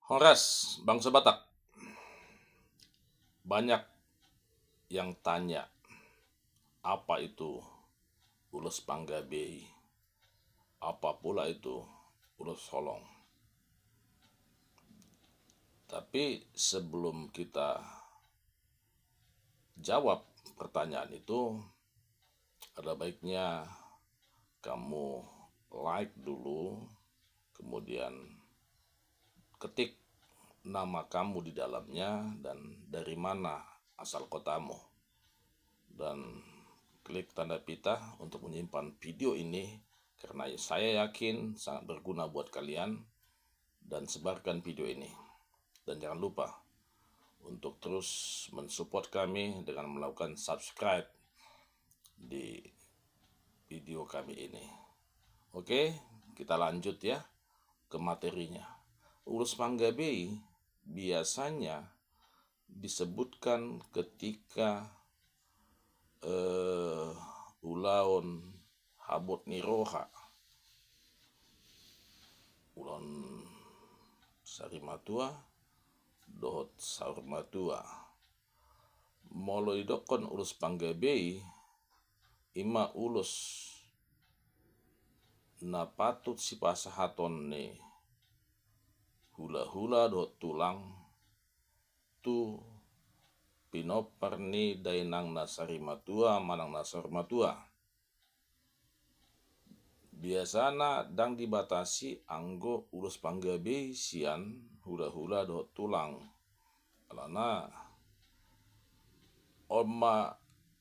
Horas, bangsa Batak, banyak yang tanya apa itu ulos panggabei, apa pula itu ulos holong. Tapi sebelum kita jawab pertanyaan itu, ada baiknya kamu like dulu, kemudian ketik nama kamu di dalamnya dan dari mana asal kotamu. Dan klik tanda pita untuk menyimpan video ini karena saya yakin sangat berguna buat kalian, dan sebarkan video ini. Dan jangan lupa untuk terus mensupport kami dengan melakukan subscribe di video kami ini. Oke, kita lanjut ya ke materinya. Ulus panggabei biasanya disebutkan ketika ulaon habot niroha, ulon sarimatua dohot saurmatua. Molo idokon ulus panggabei ima ulus na patut si pasahaton ne hula-hula dohot tulang tu pinopar ni dainang nasarimatua manang nasarmatua. Biasana dang dibatasi anggo ulus panggabei sian hula-hula dohot tulang. Alana oma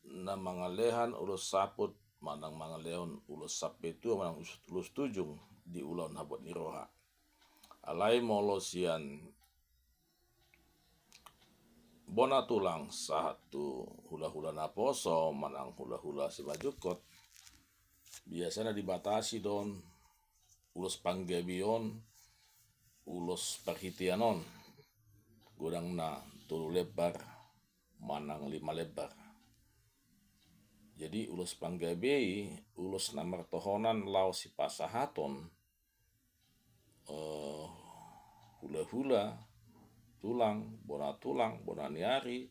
na mangalehan ulus saput manang mangaleon ulus sapetu manang ulus tujung di ulon habot niroha. Alai molo sian bona tulang satu hula-hula naposo manang hula-hula si majukot, biasanya dibatasi don ulus panggabion ulus perhitianon godang na tulu lebar manang 5 lebar. Jadi ulus panggabei ulus na mertohonan lau si pasahaton hula-hula tulang bona niari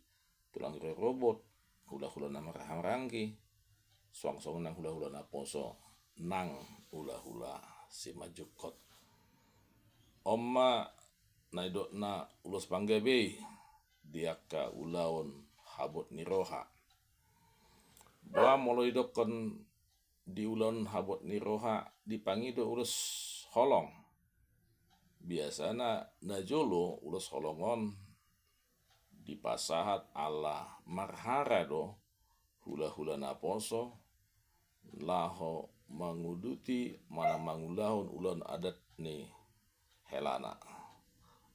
tulang robot hula-hula na marangki suang-suang nang hula-hula na poso nang hula-hula si majukot. Oma na idok na ulus panggabei diaka ulaon habot niroha. Ba molo idokon di ulon habot niroha dipangido ulus holong. Biasana najolo ulus holongon dipasahat ala marhara do hula-hula na poso laho manguduti mana mangulahon ulon adat ni helana.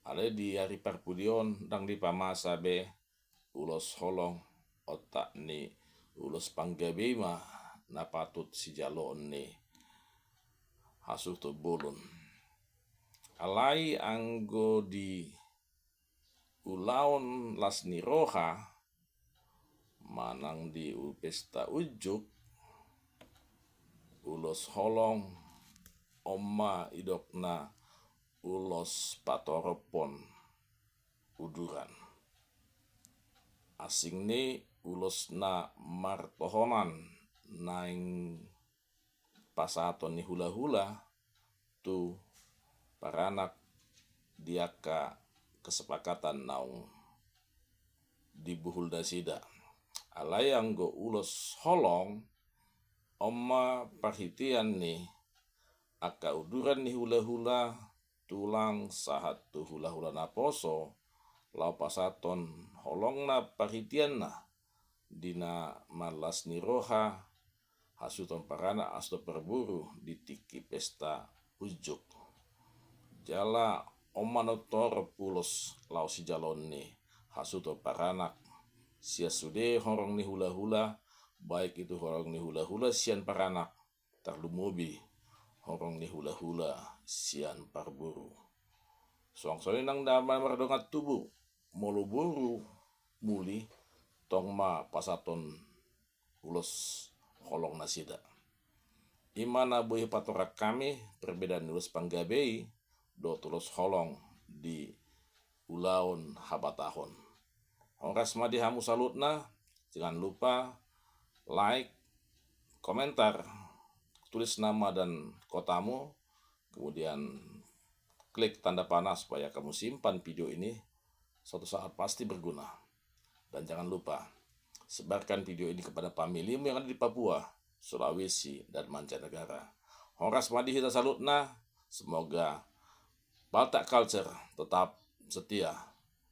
Ale di hari parpudion dang di pamasa be ulos holong otak ni ulus panggabei mah na patut si jalon ni hasu to bolon. Alai anggo di ulaon las niroha manang di pesta ujuk ulos holong oma idokna ulos patoropon uduran. Asing ni ulos na martohonan naing pasaton ni hula-hula tu paranak diaka kesepakatan naung dibuhul dasida. Alai anggo ulos holong oma perhitian ni aka uduran ni hula-hula tulang sahat tu hula-hula na poso lau pasaton holong na perhitian na dina malas niroha hasuton parana asto perburu di tiki pesta ujuk. Jala oma notor pulos lau si jalon ni hasuto paranak sia sude horong ni hula-hula, baik itu horong ni hula-hula sian paranak tarlumubi horong ni hula-hula sian parburu. Suang-suang nang damai mardongat tubuh molu buru muli tong ma pasaton ulos holong nasida. Imana boleh patorak kami perbedaan ulus panggabei do tulos holong di ulaun habatahun. Horas madi hamu salutna, jangan lupa like, komentar, tulis nama dan kotamu, kemudian klik tanda panah supaya kamu simpan video ini, suatu saat pasti berguna. Dan jangan lupa sebarkan video ini kepada familimu yang ada di Papua, Sulawesi, dan mancanegara. Horas madi hita salutna, semoga Batak Culture tetap setia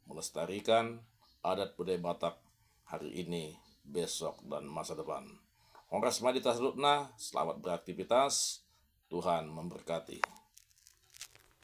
melestarikan adat budaya Batak hari ini, besok, dan masa depan. Horas madi hita salutna, selamat beraktivitas, Tuhan memberkati.